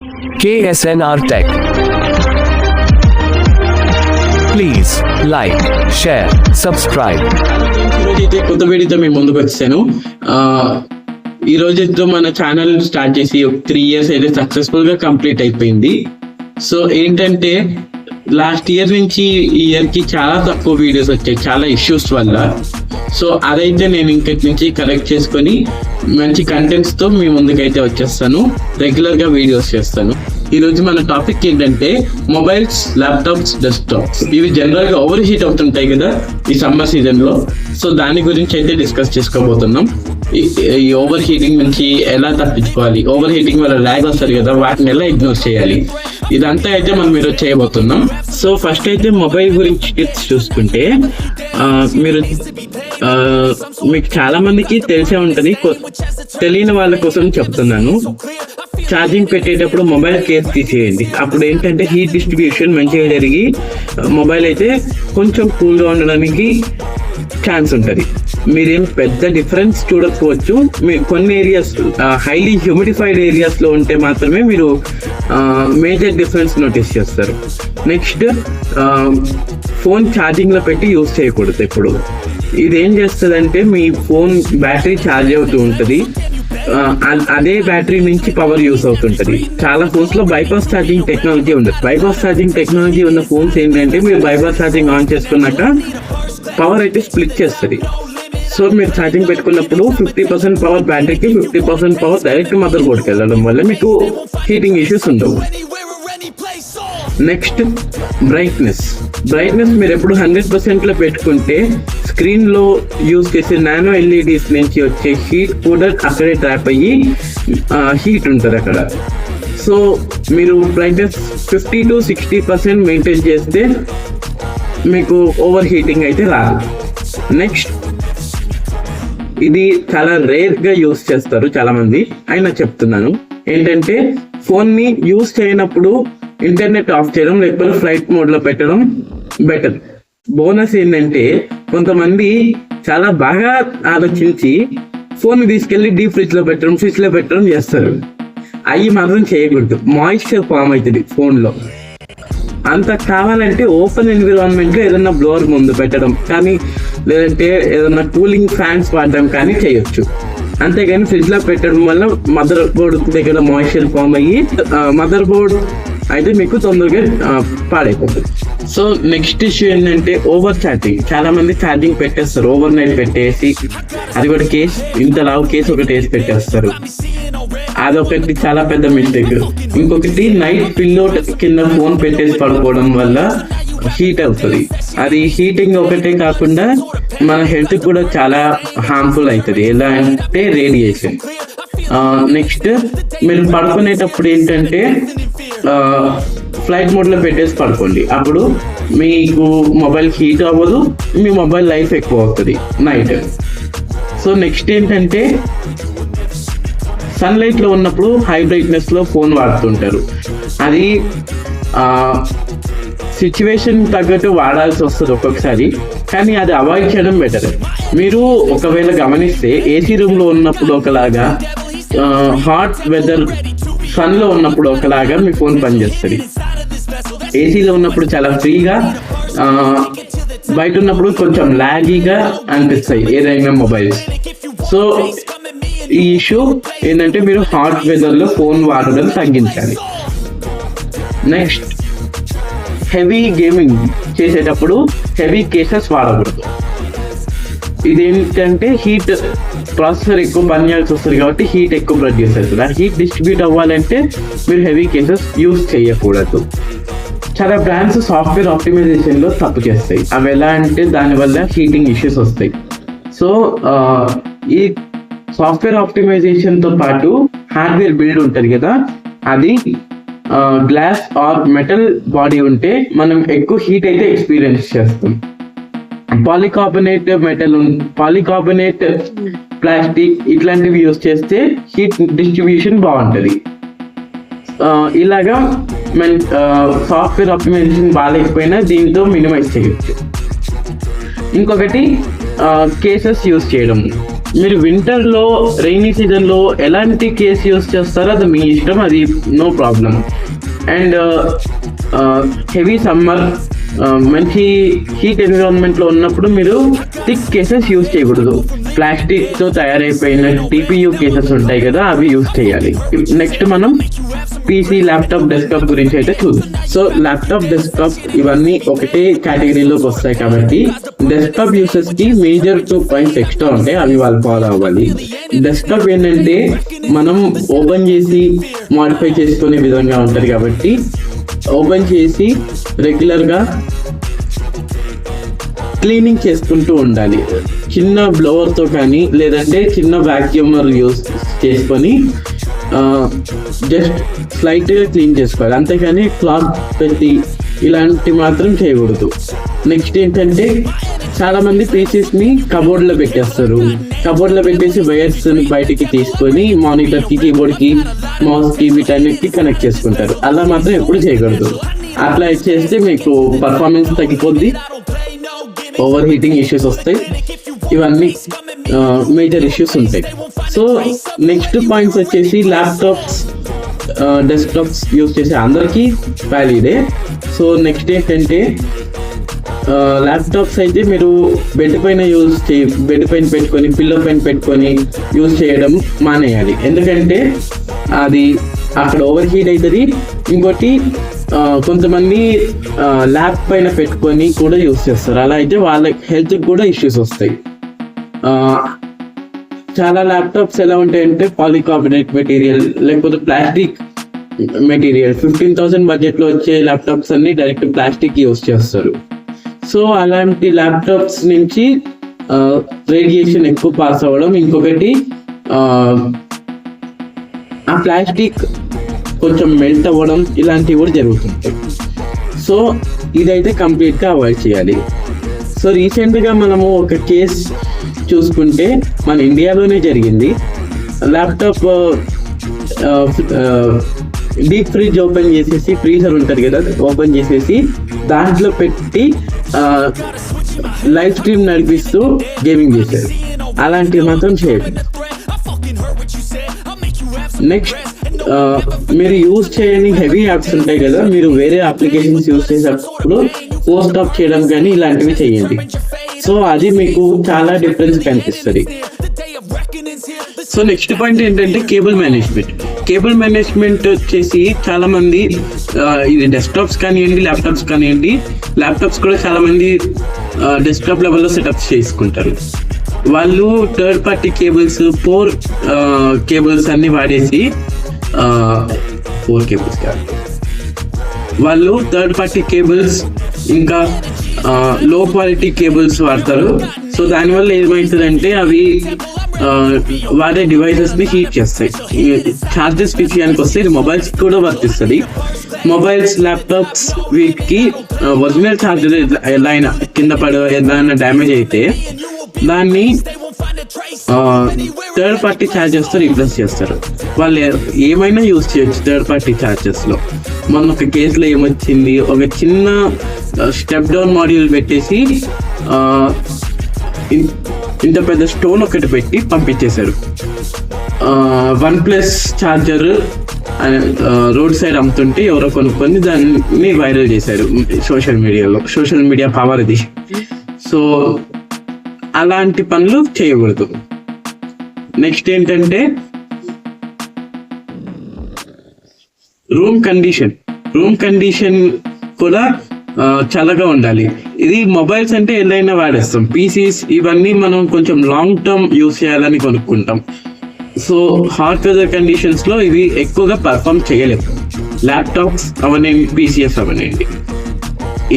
KSNR Tech. Please like, share, subscribe. ఈరోజైతే కొత్త వీడియోతో మేము ముందుకు వచ్చాను. ఈ రోజుతో మన ఛానల్ స్టార్ట్ చేసి 3 years అయితే సక్సెస్ఫుల్ గా కంప్లీట్ అయిపోయింది. సో ఏంటంటే లాస్ట్ ఇయర్ నుంచి ఈ ఇయర్ కి చాలా తక్కువ వీడియోస్ వచ్చాయి, చాలా ఇష్యూస్ వల్ల. సో అదైతే నేను ఇంకటి నుంచి కరెక్ట్ చేసుకొని మంచి కంటెంట్స్ తో మీ ముందుకైతే వచ్చేస్తాను, రెగ్యులర్ గా వీడియోస్ చేస్తాను. ఈ రోజు మన టాపిక్ ఏంటంటే మొబైల్స్, ల్యాప్టాప్స్, డెస్క్టాప్స్. ఇవి జనరల్ గా ఓవర్ హీట్ అవుతుంటాయి కదా ఈ సమ్మర్ సీజన్ లో. సో దాని గురించి అయితే డిస్కస్ చేసుకోబోతున్నాం. ఈ ఓవర్ హీటింగ్ నుంచి ఎలా తప్పించుకోవాలి, ఓవర్ హీటింగ్ వల్ల ల్యాగ్ వస్తుంది కదా, వాటిని ఎలా ఇగ్నోర్ చేయాలి, ఇదంతా అయితే మనం మీరు చేయబోతున్నాం. సో ఫస్ట్ అయితే మొబైల్ గురించి టిప్స్ చూసుకుంటే మీరు మీకు చాలా మందికి తెలిసే ఉంటది, తెలియని వాళ్ళ కోసం చెప్తున్నాను. ఛార్జింగ్ పెట్టేటప్పుడు మొబైల్ కేస్ తీసేయండి. అప్పుడు ఏంటంటే హీట్ డిస్ట్రిబ్యూషన్ మంచిగా జరిగి మొబైల్ అయితే కొంచెం కూల్గా ఉండడానికి ఛాన్స్ ఉంటుంది. మీరేం పెద్ద డిఫరెన్స్ చూడకపోవచ్చు. మీరు కొన్ని ఏరియాస్ హైలీ హ్యూమిడిఫైడ్ ఏరియాస్లో ఉంటే మాత్రమే మీరు మేజర్ డిఫరెన్స్ నోటీస్ చేస్తారు. నెక్స్ట్, ఫోన్ ఛార్జింగ్లో పెట్టి యూజ్ చేయకూడదు ఎప్పుడు. ఇదేం చేస్తుందంటే మీ ఫోన్ బ్యాటరీ ఛార్జ్ అవుతూ ఉంటుంది, అదే బ్యాటరీ నుంచి పవర్ యూస్ అవుతుంటది. చాలా ఫోన్స్ లో బైపాస్ ఛార్జింగ్ టెక్నాలజీ ఉండదు. బైపాస్ ఛార్జింగ్ టెక్నాలజీ ఉన్న ఫోన్స్ ఏంటంటే మీరు బైపాస్ ఛార్జింగ్ ఆన్ చేసుకున్నాక పవర్ అయితే స్ప్లిట్ చేస్తుంది. సో మీరు ఛార్జింగ్ పెట్టుకున్నప్పుడు 50% పవర్ బ్యాటరీకి, 50% పవర్ డైరెక్ట్ మదర్ బోర్డ్కి వెళ్ళడం వల్ల మీకు హీటింగ్ ఇష్యూస్ ఉండవు. నెక్స్ట్, బ్రైట్నెస్ మీరు ఎప్పుడు 100% లో పెట్టుకుంటే స్క్రీన్ లో యూజ్ చేసే నానో ఎల్ఈడీస్ నుంచి వచ్చే హీట్ కూడా అక్కడే ట్రాప్ అయ్యి హీట్ ఉంటుంది అక్కడ. సో మీరు బ్రైట్నెస్ 50 to 60% మెయింటైన్ చేస్తే మీకు ఓవర్ హీటింగ్ అయితే రాదు. నెక్స్ట్, ఇది చాలా రేర్ గా యూజ్ చేస్తారు చాలా మంది, అయినా చెప్తున్నాను. ఏంటంటే ఫోన్ ని యూజ్ చేయనప్పుడు ఇంటర్నెట్ ఆఫ్ చేయడం, లేకపోతే ఫ్లైట్ మోడ్ లో పెట్టడం బెటర్. బోనస్ ఏంటంటే కొంతమంది చాలా బాగా ఆలోచించి ఫోన్ తీసుకెళ్లి డీప్ ఫ్రిడ్జ్ లో పెట్టడం చేస్తారు. అవి మాత్రం చేయకూడదు, మాయిశ్చర్ ఫామ్ అవుతుంది ఫోన్ లో. అంత కావాలంటే ఓపెన్ ఎన్విరాన్మెంట్ లో ఏదైనా బ్లోవర్ ముందు పెట్టడం కానీ, లేదంటే ఏదైనా కూలింగ్ ఫ్యాన్స్ వాడడం కానీ చేయొచ్చు. అంతేగాని ఫ్రిడ్జ్ లో పెట్టడం వల్ల మదర్ బోర్డ్ దగ్గర మాయిశ్చర్ ఫామ్ అయ్యి మదర్ బోర్డ్ అయితే మీకు తొందరగా పాడైపోతుంది. సో నెక్స్ట్ ఇష్యూ ఏంటంటే ఓవర్ ఛార్జింగ్. చాలా మంది ఛార్జింగ్ పెట్టేస్తారు ఓవర్ నైట్ పెట్టేసి, అది కూడా కేస్ ఇంత లావు కేసు ఒకటి వేసి పెట్టేస్తారు. అదొకటి చాలా పెద్ద మిస్టేక్. ఇంకొకటి, నైట్ పిల్లో కింద ఫోన్ పెట్టేసి పడుకోవడం వల్ల హీట్ అవుతుంది. అది హీటింగ్ ఒకటే కాకుండా మన హెల్త్ కూడా చాలా హార్మ్ఫుల్ అవుతుంది. ఎలా అంటే రేడియేషన్. నెక్స్ట్, మీరు పడుకునేటప్పుడు ఏంటంటే ఫ్లైట్ మోడ్ లో పెట్టేసి పడుకోండి. అప్పుడు మీకు మొబైల్ హీట్ అవ్వదు, మీ మొబైల్ లైఫ్ ఎక్కువ అవుతుంది నైట్. సో నెక్స్ట్ ఏంటంటే సన్లైట్ లో ఉన్నప్పుడు హై బ్రైట్నెస్ లో ఫోన్ వాడుతుంటారు. అది సిచ్యువేషన్ తగ్గట్టు వాడాల్సి వస్తుంది ఒక్కొక్కసారి, కానీ అది అవాయిడ్ చేయడం బెటర్. మీరు ఒకవేళ గమనిస్తే ఏసీ రూమ్ లో ఉన్నప్పుడు ఒకలాగా, హాట్ వెదర్ సన్ లో ఉన్నప్పుడు ఒకలాగా మీ ఫోన్ పనిచేస్తుంది. ఏసీలో ఉన్నప్పుడు చాలా ఫ్రీగా, బయట ఉన్నప్పుడు కొంచెం లాగీగా అనిపిస్తాయి ఏదైనా మొబైల్స్. సో ఈ ఇష్యూ ఏంటంటే మీరు హాట్ వెదర్ లో ఫోన్ వాడడం తగ్గించాలి. నెక్స్ట్, హెవీ గేమింగ్ చేసేటప్పుడు హెవీ కేసెస్ వాడకూడదు. ఇదేంటంటే హీట్, ప్రాసెసర్ ఎక్కువ పని చేయాల్సి వస్తుంది కాబట్టి హీట్ ఎక్కువ ప్రొడ్యూస్ అవుతుంది. ఆ హీట్ డిస్ట్రిబ్యూట్ అవ్వాలంటే మీరు హెవీ కేసెస్ యూజ్ చేయకూడదు. చాలా బ్రాండ్స్ సాఫ్ట్వేర్ ఆప్టిమైజేషన్ లో తప్పు చేస్తాయి. అవి ఎలా అంటే దానివల్ల హీటింగ్ ఇష్యూస్ వస్తాయి. సో ఈ సాఫ్ట్వేర్ ఆప్టిమైజేషన్ తో పాటు హార్డ్వేర్ బిల్డ్ ఉంటుంది కదా, అది గ్లాస్ ఆర్ మెటల్ బాడీ ఉంటే మనం ఎక్కువ హీట్ అయితే ఎక్స్పీరియన్స్ చేస్తాం. పాలికార్బోనేట్ మెటల్, పాలికార్బోనేట్ ప్లాస్టిక్ ఇట్లాంటివి యూజ్ చేస్తే హీట్ డిస్ట్రిబ్యూషన్ బాగుంటుంది. ఇలాగా మన సాఫ్ట్వేర్ ఆప్టిమైజేషన్ బాగాలేకపోయినా దీంతో మినిమైజ్ చేయొచ్చు. ఇంకొకటి, కేసెస్ యూజ్ చేయడం. మీరు వింటర్ లో రైనీ సీజన్ లో ఎలాంటి కేస్ యూస్ చేస్తారో అది మీ ఇష్టం, అది no problem. And heavy summer మంచి హీట్ ఎన్విరాన్మెంట్ లో ఉన్నప్పుడు మీరు థిక్ కేసెస్ యూజ్ చేయకూడదు. ప్లాస్టిక్ తో తయారైపోయిన టీపీయూ కేసెస్ ఉంటాయి కదా, అవి యూజ్ చేయాలి. నెక్స్ట్ మనం పీసీ, ల్యాప్టాప్, డెస్క్టాప్ గురించి అయితే చూద్దాం. సో ల్యాప్టాప్, డెస్క్టాప్ ఇవన్నీ ఒకటే కేటగిరీలోకి వస్తాయి కాబట్టి డెస్క్టాప్ యూసర్స్ కి మేజర్ 2 పాయింట్స్ ఎక్స్ట్రా ఉంటాయి, అవి వాళ్ళు ఫాలో అవ్వాలి. డెస్క్టాప్ ఏంటంటే మనం ఓపెన్ చేసి మాడిఫై చేసుకునే విధంగా ఉంటుంది కాబట్టి ఓపెన్ చేసి రెగ్యులర్ గా క్లీనింగ్ చేసుకుంటూ ఉండాలి. చిన్న బ్లోవర్ తో కానీ లేదంటే చిన్న వాక్యూమర్ యూస్ చేసుకొని జస్ట్ స్లైట్ గా క్లీన్ చేసుకోవాలి, అంతేకాని క్లాత్ పెట్టి ఇలాంటి మాత్రం చేయకూడదు. నెక్స్ట్ ఏంటంటే చాలా మంది పీసెస్ ని కబోర్డ్ లో పెట్టేస్తారు. కబోర్డ్ లో పెట్టేసి వైర్స్ బయటికి తీసుకొని మానిటర్ కి, కీబోర్డ్ కి, మౌస్ కి, వీటన్నిటికి కనెక్ట్ చేసుకుంటారు. అలా మాత్రం ఎప్పుడు చేయకూడదు. అట్లా చేస్తే మీకు పర్ఫార్మెన్స్ తగ్గిపోద్ది, ఓవర్ హీటింగ్ ఇష్యూస్ వస్తాయి, ఇవన్నీ మేజర్ ఇష్యూస్ ఉంటాయి. సో నెక్స్ట్ పాయింట్స్ వచ్చేసి ల్యాప్టాప్స్, డెస్క్టాప్స్ యూజ్ చేసే అందరికీ వ్యాలిడే. సో నెక్స్ట్ ఏంటంటే ల్యాప్టాప్స్ అయితే మీరు బెడ్ పైన పెట్టుకొని, పిల్లో పైన పెట్టుకొని యూజ్ చేయడం మానేయాలి. ఎందుకంటే అది అక్కడ ఓవర్ హీట్ అవుతుంది. ఇంకోటి కొంతమంది ల్యాప్ పైన పెట్టుకొని కూడా యూజ్ చేస్తారు. అలా అయితే వాళ్ళ హెల్త్కి కూడా ఇష్యూస్ వస్తాయి. చాలా ల్యాప్టాప్స్ ఎలా ఉంటాయంటే పాలికార్బోనేట్ మెటీరియల్ లేకపోతే ప్లాస్టిక్ మెటీరియల్, 15,000 బడ్జెట్ లో వచ్చే ల్యాప్టాప్స్ అన్ని డైరెక్ట్ ప్లాస్టిక్ యూజ్ చేస్తారు. సో అలాంటి ల్యాప్టాప్స్ నుంచి రేడియేషన్ ఎక్కువ పాస్ అవ్వడం, ఇంకొకటి ఆ ప్లాస్టిక్ కొంచెం మెల్ట్ అవ్వడం, ఇలాంటివి కూడా జరుగుతుంటాయి. సో ఇదైతే కంప్లీట్గా అవాయిడ్ చేయాలి. సో రీసెంట్గా మనము ఒక కేస్ చూసుకుంటే మన ఇండియాలోనే జరిగింది. ల్యాప్టాప్ డీప్ ఫ్రిడ్జ్ ఓపెన్ చేసేసి, ఫ్రీజర్ ఉంటుంది కదా, ఓపెన్ చేసేసి దాంట్లో పెట్టి లైవ్ స్ట్రీమ్ నడిపిస్తూ గేమింగ్ చేశారు. అలాంటివి మాత్రం చేయకండి. నెక్స్ట్ మీరు యూజ్ చేయని హెవీ యాప్స్ ఉంటాయి కదా, మీరు వేరే అప్లికేషన్స్ యూజ్ చేసేటప్పుడు పోస్ట్ ఆఫ్ చేయడం కానీ ఇలాంటివి చేయండి. సో అది మీకు చాలా డిఫరెన్స్ కనిపిస్తుంది. సో నెక్స్ట్ పాయింట్ ఏంటంటే కేబుల్ మేనేజ్మెంట్ వచ్చేసి చాలా మంది ఇది డెస్క్టాప్స్ కానివ్వండి, ల్యాప్టాప్స్ కూడా చాలా మంది డెస్క్టాప్ లెవెల్లో సెటప్స్ చేసుకుంటారు. వాళ్ళు థర్డ్ పార్టీ కేబుల్స్, 4 కేబుల్స్ అన్ని వాడేసి 4 కేబుల్స్ కాదు, వాళ్ళు థర్డ్ పార్టీ కేబుల్స్ ఇంకా లో క్వాలిటీ కేబుల్స్ వాడతారు. సో దానివల్ల ఏమవుతుందంటే అవి వాడే డివైసెస్ ని హీట్ చేస్తాయి. ఛార్జెస్ విషయానికి వస్తే ఇది మొబైల్స్ కూడా వర్తిస్తుంది. మొబైల్స్, ల్యాప్టాప్స్ వీటికి ఒరిజినల్ ఛార్జర్ ఎలా అయినా కింద పడి ఏదైనా డ్యామేజ్ అయితే దాన్ని థర్డ్ పార్టీ ఛార్జెస్ తో రీప్లేస్ చేస్తారు. వాళ్ళు ఏమైనా యూజ్ చేయొచ్చు థర్డ్ పార్టీ ఛార్జెస్ లో. మొన్న ఒక కేసులో ఏమొచ్చింది, ఒక చిన్న స్టెప్ డౌన్ మాడ్యూల్ పెట్టేసి ఇంత పెద్ద స్టోన్ ఒకటి పెట్టి పంపించేశారు. OnePlus ఛార్జర్ రోడ్ సైడ్ అమ్ముతుంటే ఎవరో కొనుక్కొని దాన్ని వైరల్ చేశారు సోషల్ మీడియా పవర్ ఇది. సో అలాంటి పనులు చేయకూడదు. నెక్స్ట్ ఏంటంటే రూమ్ కండిషన్ కూడా చల్లగా ఉండాలి. ఇది మొబైల్స్ అంటే ఏదైనా వాడేస్తాం, పీసీస్ ఇవన్నీ మనం కొంచెం లాంగ్ టర్మ్ యూస్ చేయాలని కొనుక్కుంటాం. సో హాట్ వెదర్ కండిషన్స్ లో ఇవి ఎక్కువగా పర్ఫామ్ చేయలేము. ల్యాప్టాప్స్ అవనండి, పీసీఎస్ అవనండి.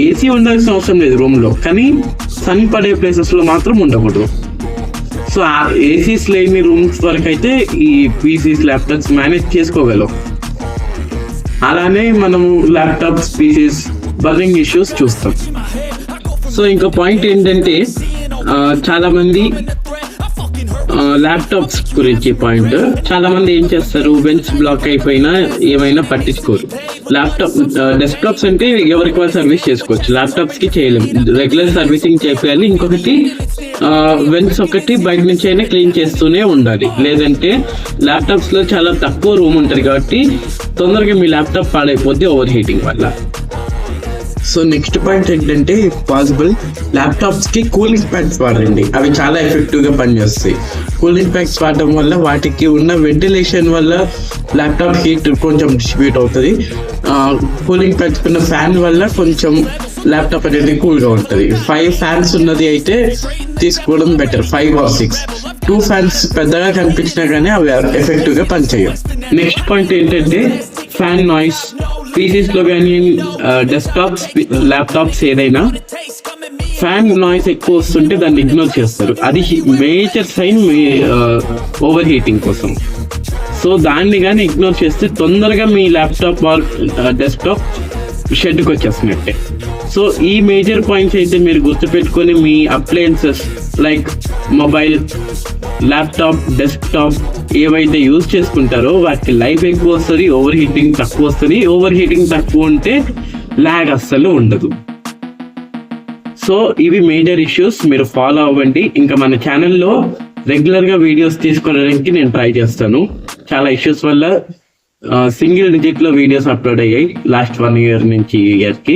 ఏసీ ఉండాల్సిన అవసరం లేదు రూమ్ లో, కానీ సన్ పడే ప్లేసెస్ లో మాత్రం ఉండకూడదు. సో ఆ ఏసీస్ లేని రూమ్స్ వరకు అయితే ఈ పీసీస్, ల్యాప్టాప్స్ మేనేజ్ చేసుకోగలం. అలానే మనము ల్యాప్టాప్స్, పీసీస్ బర్నింగ్ ఇష్యూస్ చూస్తాం. సో ఇంకో పాయింట్ ఏంటంటే చాలా మంది ల్యాప్టాప్స్ గురించి పాయింట్, చాలా మంది ఏం చేస్తారు, వెన్స్ బ్లాక్ అయిపోయినా ఏమైనా పట్టించుకోరు. డెస్క్టాప్స్ అంటే ఎవరికి వాళ్ళు సర్వీస్ చేసుకోవచ్చు, ల్యాప్టాప్స్ కి చేయలేము, రెగ్యులర్ సర్వీసింగ్ చేయాలి. ఇంకొకటి వెన్స్ ఒకటి బయట నుంచి అయినా క్లీన్ చేస్తూనే ఉండాలి, లేదంటే ల్యాప్టాప్స్ లో చాలా తక్కువ రూమ్ ఉంటుంది కాబట్టి తొందరగా మీ ల్యాప్టాప్ పాడైపోద్ది ఓవర్ హీటింగ్ వల్ల. సో నెక్స్ట్ పాయింట్ ఏంటంటే, పాసిబుల్ ల్యాప్టాప్స్ కి కూలింగ్ ప్యాడ్స్ వాడండి, అవి చాలా ఎఫెక్టివ్ గా పనిచేస్తాయి. కూలింగ్ ప్యాడ్స్ వాడడం వల్ల వాటికి ఉన్న వెంటిలేషన్ వల్ల ల్యాప్టాప్ హీట్ కొంచెం డిస్ట్రిబ్యూట్ అవుతుంది. కూలింగ్ ప్యాడ్స్ ఉన్న ఫ్యాన్ వల్ల కొంచెం ల్యాప్టాప్ అనేది కూల్ గా ఉంటుంది. 5 ఫ్యాన్స్ ఉన్నది అయితే తీసుకోవడం బెటర్, 5 or 6. 2 ఫ్యాన్స్ పెద్దగా కనిపించినా కానీ అవి ఎఫెక్టివ్ గా పనిచేయవు. నెక్స్ట్ పాయింట్ ఏంటంటే, ఫ్యాన్ నాయిస్. పీసీస్ లో కానీ డెస్క్టాప్స్, ల్యాప్టాప్స్ ఏదైనా ఫ్యాన్ నాయిస్ ఎక్కువ వస్తుంటే దాన్ని ఇగ్నోర్ చేస్తారు, అది మేజర్ సైన్ మీ ఓవర్ హీటింగ్ కోసం. సో దాన్ని కానీ ఇగ్నోర్ చేస్తే తొందరగా మీ ల్యాప్టాప్ ఆర్ డెస్క్టాప్ షెడ్కి వచ్చేస్తున్నట్టే. సో ఈ మేజర్ పాయింట్స్ అయితే మీరు గుర్తుపెట్టుకొని మీ appliances like mobile, laptop, desktop ఏవైతే యూజ్ చేసుకుంటారో వాటికి లైఫ్ ఎక్కువ వస్తుంది, ఓవర్ హీటింగ్ తక్కువ వస్తుంది. ఓవర్ హీటింగ్ తక్కువ ఉంటే ల్యాగ్ అస్సలు ఉండదు. సో ఇవి మేజర్ ఇష్యూస్, మీరు ఫాలో అవ్వండి. ఇంకా మన ఛానల్లో రెగ్యులర్గా వీడియోస్ తీసుకోవడానికి నేను ట్రై చేస్తాను. చాలా ఇష్యూస్ వల్ల సింగిల్ డిజిట్లో వీడియోస్ అప్లోడ్ అయ్యాయి లాస్ట్ 1 year నుంచి ఇయర్కి.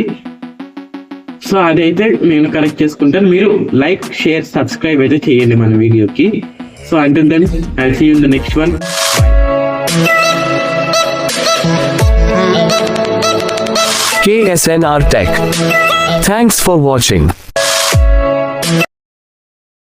సో అదైతే నేను కరెక్ట్ చేసుకుంటాను. మీరు లైక్, షేర్, సబ్స్క్రైబ్ అయితే చేయండి మన వీడియోకి. So until then, I'll see you in the next one. KSNR Tech. Thanks for watching.